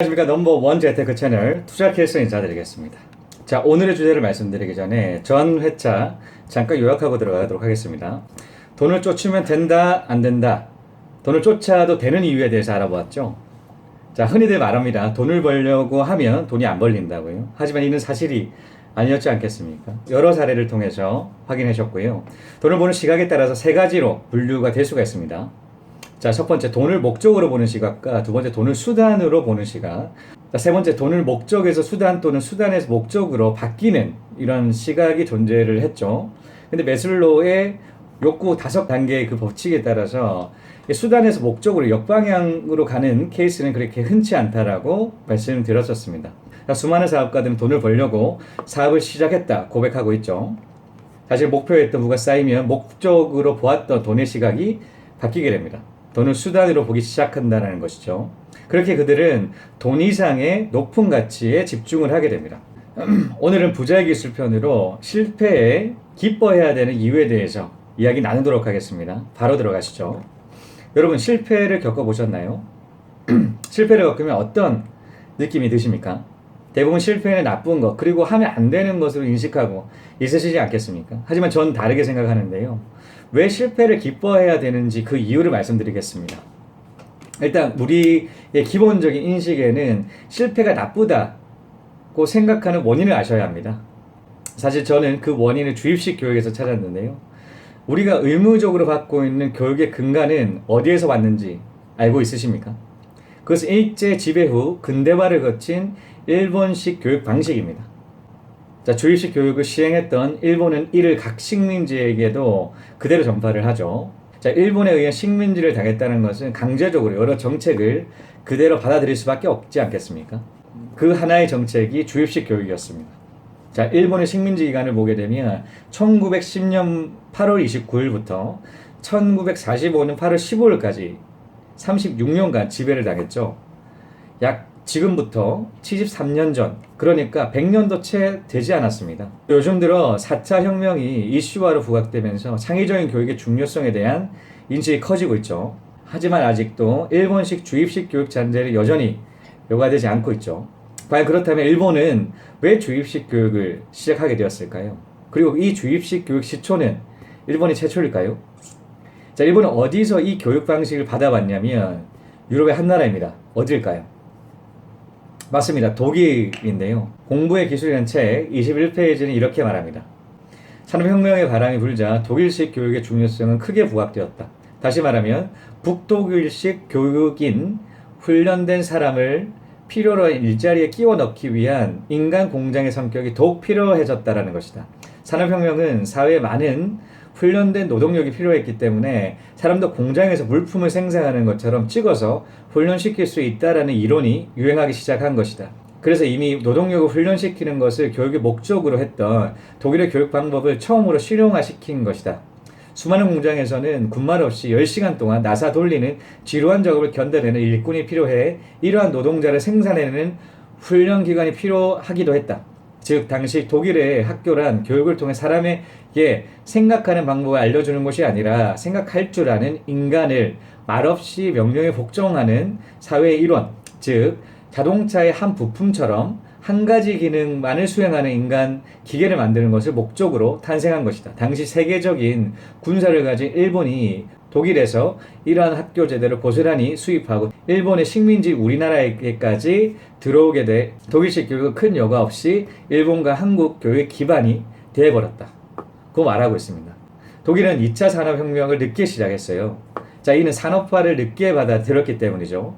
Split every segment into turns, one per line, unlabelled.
안녕하십니까. 넘버원 재테크 채널 투자 케이스 인사드리겠습니다. 자, 오늘의 주제를 말씀드리기 전에 전 회차 잠깐 요약하고 들어가도록 하겠습니다. 돈을 쫓으면 된다, 안 된다. 돈을 쫓아도 되는 이유에 대해서 알아보았죠. 자, 흔히들 말합니다. 돈을 벌려고 하면 돈이 안 벌린다고요. 하지만 이는 사실이 아니었지 않겠습니까? 여러 사례를 통해서 확인하셨고요. 돈을 보는 시각에 따라서 세 가지로 분류가 될 수가 있습니다. 자, 첫 번째 돈을 목적으로 보는 시각과 두 번째 돈을 수단으로 보는 시각, 자, 세 번째 돈을 목적에서 수단 또는 수단에서 목적으로 바뀌는 이런 시각이 존재를 했죠. 근데 매슬로우의 욕구 5단계의 그 법칙에 따라서 수단에서 목적으로 역방향으로 가는 케이스는 그렇게 흔치 않다라고 말씀드렸었습니다. 자, 수많은 사업가들은 돈을 벌려고 사업을 시작했다 고백하고 있죠. 사실 목표했던 부가 쌓이면 목적으로 보았던 돈의 시각이 바뀌게 됩니다. 돈을 수단으로 보기 시작한다는 것이죠. 그렇게 그들은 돈 이상의 높은 가치에 집중을 하게 됩니다. 오늘은 부자의 기술 편으로 실패에 기뻐해야 되는 이유에 대해서 이야기 나누도록 하겠습니다. 바로 들어가시죠. 여러분, 실패를 겪어보셨나요? 실패를 겪으면 어떤 느낌이 드십니까? 대부분 실패는 나쁜 것, 그리고 하면 안 되는 것으로 인식하고 있으시지 않겠습니까? 하지만 전 다르게 생각하는데요. 왜 실패를 기뻐해야 되는지 그 이유를 말씀드리겠습니다. 일단 우리의 기본적인 인식에는 실패가 나쁘다고 생각하는 원인을 아셔야 합니다. 사실 저는 그 원인을 주입식 교육에서 찾았는데요. 우리가 의무적으로 받고 있는 교육의 근간은 어디에서 왔는지 알고 있으십니까? 그것은 일제 지배 후 근대화를 거친 일본식 교육 방식입니다. 자, 주입식 교육을 시행했던 일본은 이를 각 식민지에게도 그대로 전파를 하죠. 자, 일본에 의한 식민지를 당했다는 것은 강제적으로 여러 정책을 그대로 받아들일 수밖에 없지 않겠습니까? 그 하나의 정책이 주입식 교육이었습니다. 자, 일본의 식민지 기간을 보게 되면 1910년 8월 29일부터 1945년 8월 15일까지 36년간 지배를 당했죠. 약 지금부터 73년 전, 그러니까 100년도 채 되지 않았습니다. 요즘 들어 4차 혁명이 이슈화로 부각되면서 창의적인 교육의 중요성에 대한 인식이 커지고 있죠. 하지만 아직도 일본식 주입식 교육 잔재를 여전히 요구되지 않고 있죠. 과연 그렇다면 일본은 왜 주입식 교육을 시작하게 되었을까요? 그리고 이 주입식 교육 시초는 일본이 최초일까요? 자, 일본은 어디서 이 교육 방식을 받아왔냐면 유럽의 한 나라입니다. 어딜까요? 맞습니다. 독일인데요. 공부의 기술이라는 책 21페이지는 이렇게 말합니다. 산업혁명의 바람이 불자 독일식 교육의 중요성은 크게 부각되었다. 다시 말하면 북독일식 교육인 훈련된 사람을 필요로 한 일자리에 끼워 넣기 위한 인간 공장의 성격이 더욱 필요해졌다는 것이다. 산업혁명은 사회에 많은 훈련된 노동력이 필요했기 때문에 사람도 공장에서 물품을 생산하는 것처럼 찍어서 훈련시킬 수 있다는 이론이 유행하기 시작한 것이다. 그래서 이미 노동력을 훈련시키는 것을 교육의 목적으로 했던 독일의 교육 방법을 처음으로 실용화시킨 것이다. 수많은 공장에서는 군말 없이 10시간 동안 나사 돌리는 지루한 작업을 견뎌내는 일꾼이 필요해 이러한 노동자를 생산해내는 훈련 기관이 필요하기도 했다. 즉 당시 독일의 학교란 교육을 통해 사람에게 생각하는 방법을 알려주는 것이 아니라 생각할 줄 아는 인간을 말없이 명령에 복종하는 사회의 일원, 즉 자동차의 한 부품처럼 한 가지 기능만을 수행하는 인간 기계를 만드는 것을 목적으로 탄생한 것이다. 당시 세계적인 군사를 가진 일본이 독일에서 이러한 학교 제도를 고스란히 수입하고 일본의 식민지 우리나라에게까지 들어오게 돼 독일식 교육은 큰 여과 없이 일본과 한국 교육 기반이 되어버렸다. 그 말하고 있습니다. 독일은 2차 산업혁명을 늦게 시작했어요. 자, 이는 산업화를 늦게 받아들였기 때문이죠.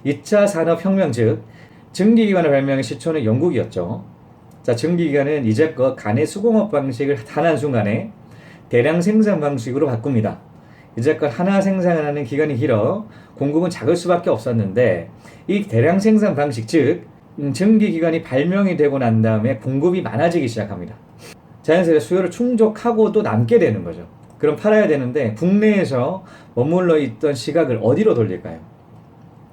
2차 산업혁명 즉 증기기관을 발명한 시초는 영국이었죠. 자, 증기기관은 이제껏 간의 수공업 방식을 단한 순간에 대량 생산 방식으로 바꿉니다. 이제껏 하나 생산하는 기간이 길어 공급은 작을 수밖에 없었는데 이 대량 생산 방식 즉 증기기관이 발명이 되고 난 다음에 공급이 많아지기 시작합니다. 자연스레 수요를 충족하고도 남게 되는 거죠. 그럼 팔아야 되는데 국내에서 머물러 있던 시각을 어디로 돌릴까요?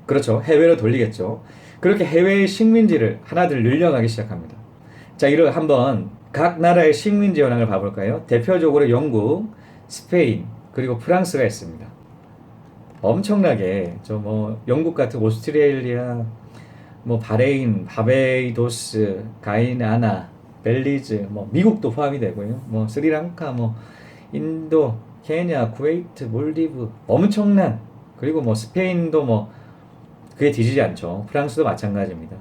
그렇죠. 해외로 돌리겠죠. 그렇게 해외의 식민지를 하나둘 늘려가기 시작합니다. 자, 이를 한번 각 나라의 식민지 현황을 봐볼까요? 대표적으로 영국, 스페인, 그리고 프랑스가 있습니다. 엄청나게 영국 같은 오스트레일리아, 뭐 바레인, 바베이도스, 가이나나, 벨리즈, 뭐 미국도 포함이 되고요. 뭐 스리랑카, 뭐 인도, 케냐, 쿠웨이트, 몰디브 엄청난, 그리고 뭐 스페인도 뭐 그게 뒤지지 않죠. 프랑스도 마찬가지입니다.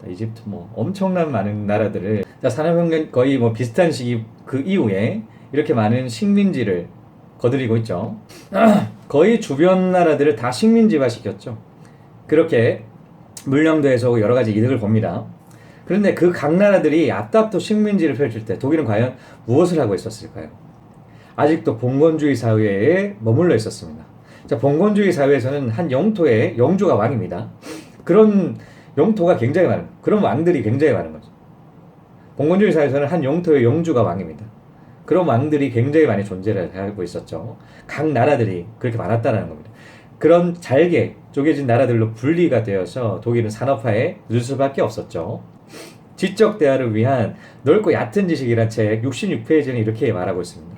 이집트 뭐 엄청난 많은 나라들을 산업혁명 거의 뭐 비슷한 시기 그 이후에 이렇게 많은 식민지를 거들이고 있죠. 거의 주변 나라들을 다 식민지화 시켰죠. 그렇게 물량도 해서 여러 가지 이득을 봅니다. 그런데 그 각 나라들이 앞다퉈 식민지를 펼칠 때 독일은 과연 무엇을 하고 있었을까요? 아직도 봉건주의 사회에 머물러 있었습니다. 자, 봉건주의 사회에서는 한 영토의 영주가 왕입니다. 그런 영토가 굉장히 많은, 그런 왕들이 굉장히 많은 거죠. 봉건주의 사회에서는 한 영토의 영주가 왕입니다. 그런 왕들이 굉장히 많이 존재를 하고 있었죠. 각 나라들이 그렇게 많았다는 겁니다. 그런 잘게 쪼개진 나라들로 분리가 되어서 독일은 산업화에 늦을 수밖에 없었죠. 지적 대화를 위한 넓고 얕은 지식이란 책 66페이지는 이렇게 말하고 있습니다.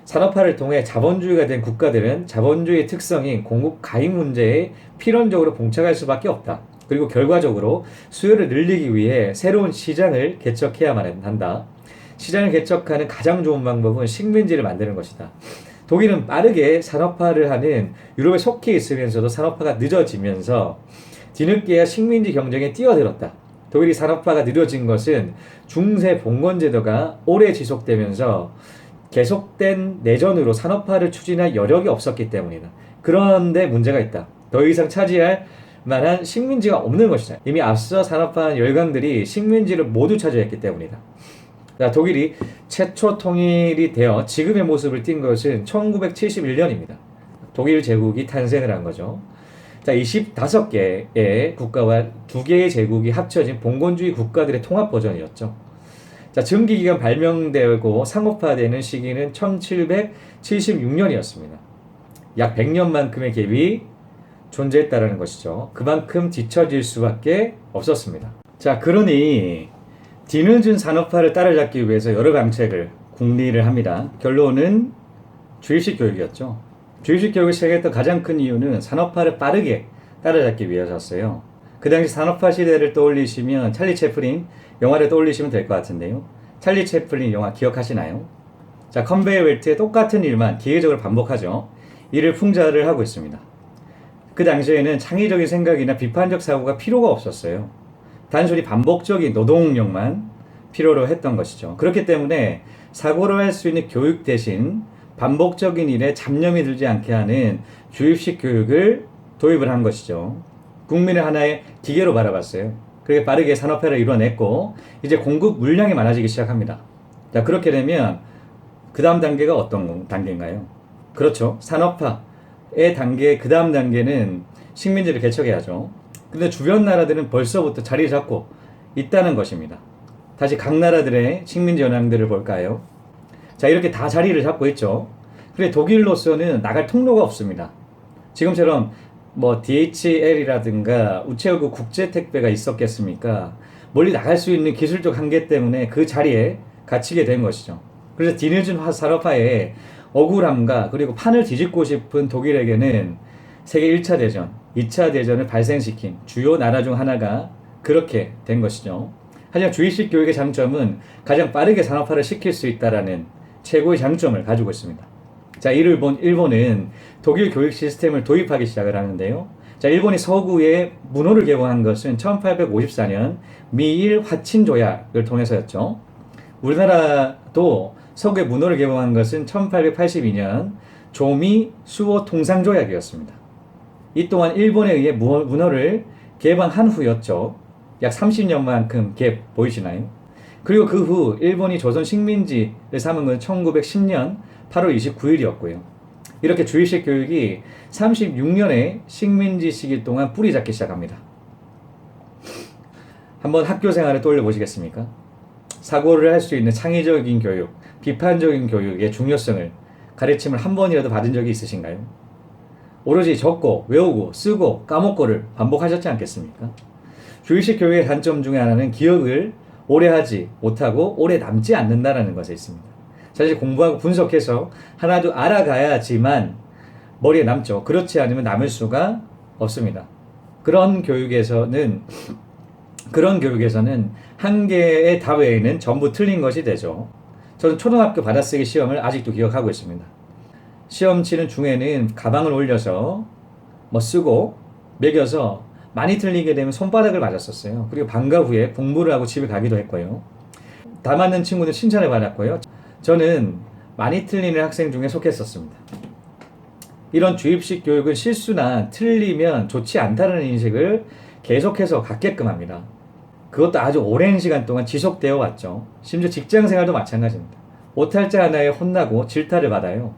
산업화를 통해 자본주의가 된 국가들은 자본주의의 특성인 공급 가입 문제에 필연적으로 봉착할 수밖에 없다. 그리고 결과적으로 수요를 늘리기 위해 새로운 시장을 개척해야만 한다. 시장을 개척하는 가장 좋은 방법은 식민지를 만드는 것이다. 독일은 빠르게 산업화를 하는 유럽에 속해 있으면서도 산업화가 늦어지면서 뒤늦게야 식민지 경쟁에 뛰어들었다. 독일이 산업화가 느려진 것은 중세 봉건 제도가 오래 지속되면서 계속된 내전으로 산업화를 추진할 여력이 없었기 때문이다. 그런데 문제가 있다. 더 이상 차지할 만한 식민지가 없는 것이다. 이미 앞서 산업화한 열강들이 식민지를 모두 차지했기 때문이다. 독일이 최초 통일이 되어 지금의 모습을 띈 것은 1971년입니다. 독일 제국이 탄생을 한 거죠. 자, 25개의 국가와 2개의 제국이 합쳐진 봉건주의 국가들의 통합 버전이었죠. 자, 증기기관 발명되고 상업화되는 시기는 1776년이었습니다. 약 100년만큼의 갭이 존재했다는 것이죠. 그만큼 뒤처질 수밖에 없었습니다. 자, 그러니 뒤늦은 산업화를 따라잡기 위해서 여러 방책을 궁리를 합니다. 결론은 주입식 교육이었죠. 주입식 교육을 시작했던 가장 큰 이유는 산업화를 빠르게 따라잡기 위해서였어요. 그 당시 산업화 시대를 떠올리시면 찰리 채플린 영화를 떠올리시면 될 것 같은데요. 찰리 채플린 영화 기억하시나요? 자, 컨베이어 벨트에 똑같은 일만 기계적으로 반복하죠. 이를 풍자를 하고 있습니다. 그 당시에는 창의적인 생각이나 비판적 사고가 필요가 없었어요. 단순히 반복적인 노동력만 필요로 했던 것이죠. 그렇기 때문에 사고를 할 수 있는 교육 대신 반복적인 일에 잡념이 들지 않게 하는 주입식 교육을 도입을 한 것이죠. 국민을 하나의 기계로 바라봤어요. 그렇게 빠르게 산업화를 이뤄냈고 이제 공급 물량이 많아지기 시작합니다. 자, 그렇게 되면 그 다음 단계가 어떤 단계인가요? 그렇죠. 산업화의 단계, 그 다음 단계는 식민지를 개척해야죠. 근데 주변 나라들은 벌써부터 자리 잡고 있다는 것입니다. 다시 각 나라들의 식민지 현황들을 볼까요? 자, 이렇게 다 자리를 잡고 있죠. 그런데 독일로서는 나갈 통로가 없습니다. 지금처럼 뭐 DHL이라든가 우체국 국제 택배가 있었겠습니까? 멀리 나갈 수 있는 기술적 한계 때문에 그 자리에 갇히게 된 것이죠. 그래서 뒤늦은 산업화에 억울함과 그리고 판을 뒤집고 싶은 독일에게는 세계 1차 대전, 2차 대전을 발생시킨 주요 나라 중 하나가 그렇게 된 것이죠. 하지만 주입식 교육의 장점은 가장 빠르게 산업화를 시킬 수 있다는 최고의 장점을 가지고 있습니다. 자, 이를 본 일본은 독일 교육 시스템을 도입하기 시작을 하는데요. 자, 일본이 서구에 문호를 개봉한 것은 1854년 미일 화친 조약을 통해서였죠. 우리나라도 서구에 문호를 개봉한 것은 1882년 조미 수호 통상 조약이었습니다. 이 또한 일본에 의해 문호를 개방한 후였죠. 약 30년만큼 갭 보이시나요? 그리고 그 후 일본이 조선 식민지를 삼은 건 1910년 8월 29일이었고요. 이렇게 주입식 교육이 36년의 식민지 시기 동안 뿌리 잡기 시작합니다. 한번 학교 생활을 떠올려 보시겠습니까? 사고를 할 수 있는 창의적인 교육, 비판적인 교육의 중요성을 가르침을 한 번이라도 받은 적이 있으신가요? 오로지 적고 외우고 쓰고 까먹고를 반복하셨지 않겠습니까? 주입식 교육의 단점 중에 하나는 기억을 오래 하지 못하고 오래 남지 않는다는 것에 있습니다. 사실 공부하고 분석해서 하나도 알아가야지만 머리에 남죠. 그렇지 않으면 남을 수가 없습니다. 그런 교육에서는 그런 교육에서는 한 개의 답 외에는 전부 틀린 것이 되죠. 저는 초등학교 받아쓰기 시험을 아직도 기억하고 있습니다. 시험 치는 중에는 가방을 올려서 쓰고 매겨서 많이 틀리게 되면 손바닥을 맞았었어요. 그리고 방과 후에 공부를 하고 집에 가기도 했고요. 다 맞는 친구는 칭찬을 받았고요. 저는 많이 틀리는 학생 중에 속했었습니다. 이런 주입식 교육은 실수나 틀리면 좋지 않다는 인식을 계속해서 갖게끔 합니다. 그것도 아주 오랜 시간 동안 지속되어 왔죠. 심지어 직장생활도 마찬가지입니다. 오탈자 하나에 혼나고 질타를 받아요.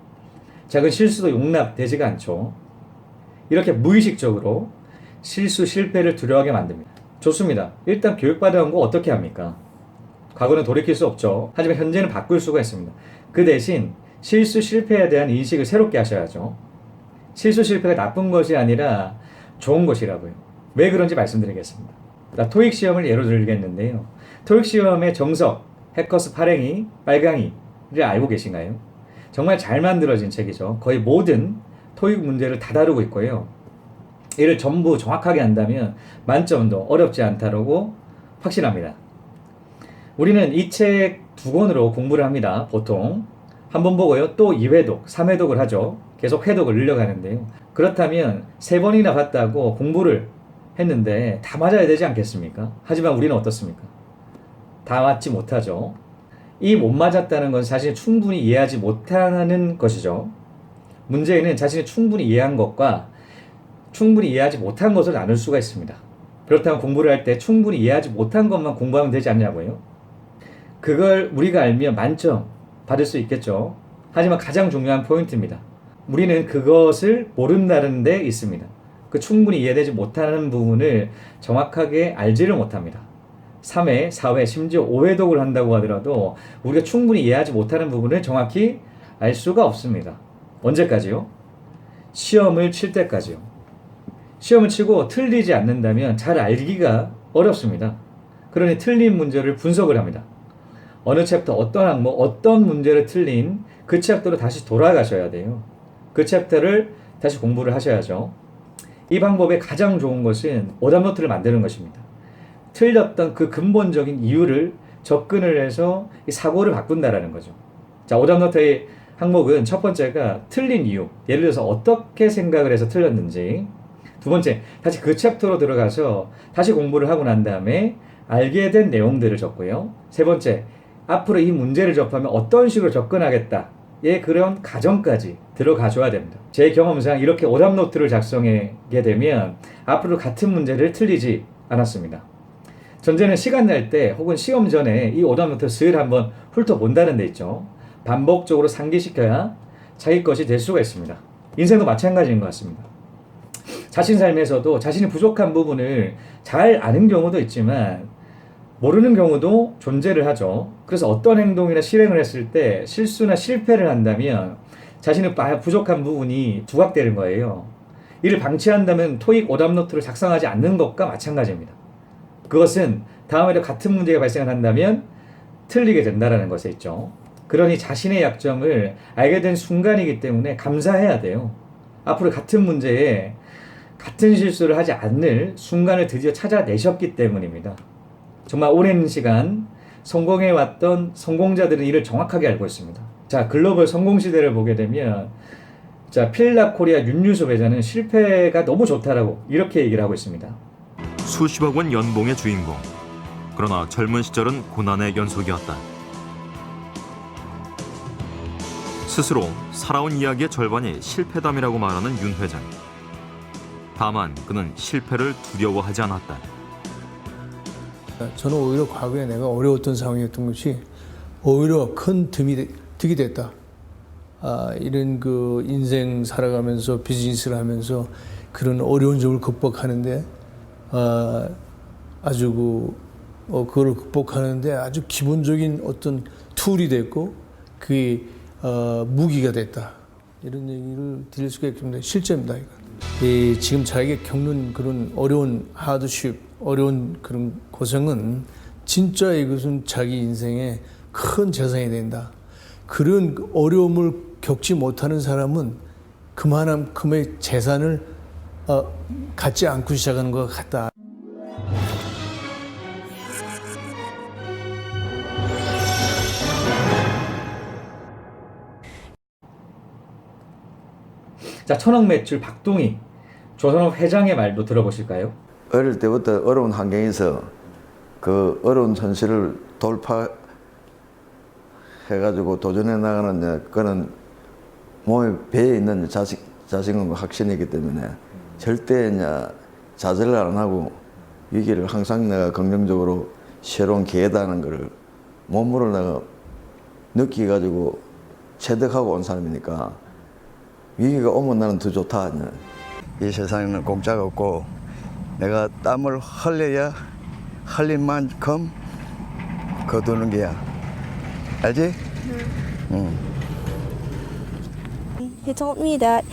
작은 실수도 용납되지가 않죠. 이렇게 무의식적으로 실수, 실패를 두려워하게 만듭니다. 좋습니다. 일단 교육받아온 거 어떻게 합니까? 과거는 돌이킬 수 없죠. 하지만 현재는 바꿀 수가 있습니다. 그 대신 실수, 실패에 대한 인식을 새롭게 하셔야죠. 실수, 실패가 나쁜 것이 아니라 좋은 것이라고요. 왜 그런지 말씀드리겠습니다. 토익 시험을 예로 들겠는데요. 토익 시험의 정석, 해커스 발행이, 빨강이를 알고 계신가요? 정말 잘 만들어진 책이죠. 거의 모든 토익 문제를 다 다루고 있고요. 이를 전부 정확하게 한다면 만점도 어렵지 않다고 확신합니다. 우리는 이 책 2권으로 공부를 합니다. 보통 한 번 보고요. 또 2회독, 3회독을 하죠. 계속 회독을 늘려가는데요. 그렇다면 3번이나 봤다고 공부를 했는데 다 맞아야 되지 않겠습니까? 하지만 우리는 어떻습니까? 다 맞지 못하죠. 이 못 맞았다는 것은 자신이 충분히 이해하지 못하는 것이죠. 문제는 자신이 충분히 이해한 것과 충분히 이해하지 못한 것을 나눌 수가 있습니다. 그렇다면 공부를 할 때 충분히 이해하지 못한 것만 공부하면 되지 않냐고요? 그걸 우리가 알면 만점 받을 수 있겠죠. 하지만 가장 중요한 포인트입니다. 우리는 그것을 모른다는 데 있습니다. 그 충분히 이해되지 못하는 부분을 정확하게 알지를 못합니다. 3회, 4회, 심지어 5회독을 한다고 하더라도 우리가 충분히 이해하지 못하는 부분을 정확히 알 수가 없습니다. 언제까지요? 시험을 칠 때까지요. 시험을 치고 틀리지 않는다면 잘 알기가 어렵습니다. 그러니 틀린 문제를 분석을 합니다. 어느 챕터, 어떤 항목, 어떤 문제를 틀린 그 챕터로 다시 돌아가셔야 돼요. 그 챕터를 다시 공부를 하셔야죠. 이 방법의 가장 좋은 것은 오답노트를 만드는 것입니다. 틀렸던 그 근본적인 이유를 접근을 해서 이 사고를 바꾼다라는 거죠. 자, 오답노트의 항목은 첫 번째가 틀린 이유, 예를 들어서 어떻게 생각을 해서 틀렸는지. 두 번째, 다시 그 챕터로 들어가서 다시 공부를 하고 난 다음에 알게 된 내용들을 적고요. 세 번째, 앞으로 이 문제를 접하면 어떤 식으로 접근하겠다. 예, 그런 가정까지 들어가 줘야 됩니다. 제 경험상 이렇게 오답노트를 작성하게 되면 앞으로 같은 문제를 틀리지 않았습니다. 전제는 시간 날 때 혹은 시험 전에 이 오답노트를 슬 한번 훑어본다는 데 있죠. 반복적으로 상기시켜야 자기 것이 될 수가 있습니다. 인생도 마찬가지인 것 같습니다. 자신 삶에서도 자신이 부족한 부분을 잘 아는 경우도 있지만 모르는 경우도 존재를 하죠. 그래서 어떤 행동이나 실행을 했을 때 실수나 실패를 한다면 자신의 부족한 부분이 부각되는 거예요. 이를 방치한다면 토익 오답노트를 작성하지 않는 것과 마찬가지입니다. 그것은 다음에도 같은 문제가 발생을 한다면 틀리게 된다는 것에 있죠. 그러니 자신의 약점을 알게 된 순간이기 때문에 감사해야 돼요. 앞으로 같은 문제에 같은 실수를 하지 않을 순간을 드디어 찾아내셨기 때문입니다. 정말 오랜 시간 성공해왔던 성공자들은 이를 정확하게 알고 있습니다. 자, 글로벌 성공 시대를 보게 되면 자, 필라코리아 윤유소 회장은 실패가 너무 좋다라고 이렇게 얘기를 하고 있습니다.
수십억 원 연봉의 주인공. 그러나 젊은 시절은 고난의 연속이었다. 스스로 살아온 이야기의 절반이 실패담이라고 말하는 윤 회장. 다만 그는 실패를 두려워하지 않았다.
저는 오히려 과거에 내가 어려웠던 상황이었던 것이 오히려 큰 득이 됐다. 이런 그 인생 살아가면서 비즈니스를 하면서 그런 어려운 점을 극복하는데 아주 그걸 극복하는데 아주 기본적인 어떤 툴이 됐고 그게 무기가 됐다. 이런 얘기를 드릴 수가 있겠습니다. 실제입니다. 이건. 지금 자기가 겪는 그런 어려운 하드십, 어려운 그런 고생은 진짜 이것은 자기 인생에 큰 재산이 된다. 그런 어려움을 겪지 못하는 사람은 그만큼의 재산을 갖지 않고 시작하는 것 같다.
자, 천억 매출 박동희 조선업 회장의 말도 들어보실까요?
어릴 때부터 어려운 환경에서 그 어려운 현실을 돌파해가지고 도전해 나가는 그런 몸에 배에 있는 자신감과 확신이기 때문에 절대 좌절을 안 하고 위기를 항상 내가 긍정적으로 새로운 기회다는 것을 몸으로 내가 느끼가지고 체득하고 온 사람이니까 위기가 오면 나는 더 좋다. 이 세상에는 공짜가 없고 내가 땀을 흘려야 흘린 만큼 거두는 게야. 알지? 응.
He told me that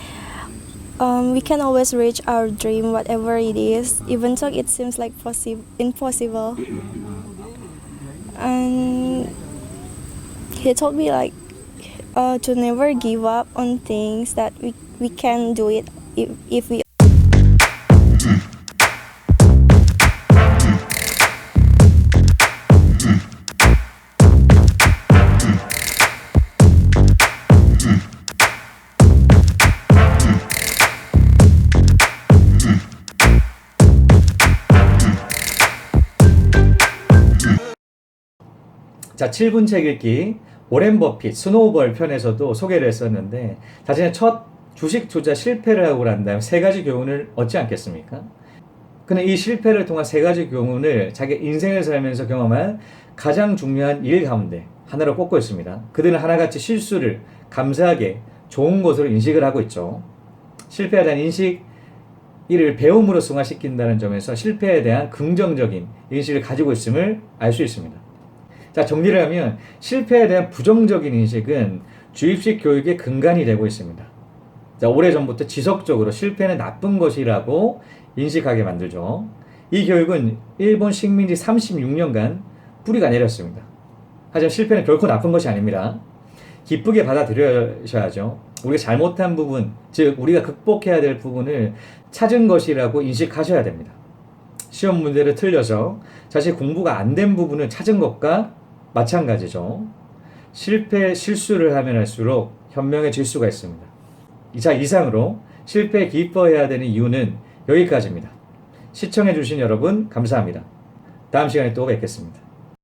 we can always reach our dream, whatever it is, even though it seems like impossible. And he told me like to never give up on things that we can do it if we.
자, 7분 책 읽기 오렌 버핏 스노우볼 편에서도 소개를 했었는데 자신의 첫 주식 투자 실패를 하고 난 다음에 3가지 교훈을 얻지 않겠습니까? 그는 이 실패를 통한 3가지 교훈을 자기 인생을 살면서 경험한 가장 중요한 일 가운데 하나로 꼽고 있습니다. 그들은 하나같이 실수를 감사하게 좋은 것으로 인식을 하고 있죠. 실패에 대한 인식, 이를 배움으로 승화시킨다는 점에서 실패에 대한 긍정적인 인식을 가지고 있음을 알 수 있습니다. 자, 정리를 하면 실패에 대한 부정적인 인식은 주입식 교육의 근간이 되고 있습니다. 자, 오래전부터 지속적으로 실패는 나쁜 것이라고 인식하게 만들죠. 이 교육은 일본 식민지 36년간 뿌리가 내렸습니다. 하지만 실패는 결코 나쁜 것이 아닙니다. 기쁘게 받아들여셔야죠. 우리가 잘못한 부분, 즉 우리가 극복해야 될 부분을 찾은 것이라고 인식하셔야 됩니다. 시험 문제를 틀려서 자신이 공부가 안 된 부분을 찾은 것과 마찬가지죠. 실수를 하면 할수록 현명해질 수가 있습니다. 자, 이상으로 실패에 기뻐해야 되는 이유는 여기까지입니다. 시청해주신 여러분 감사합니다. 다음 시간에 또 뵙겠습니다.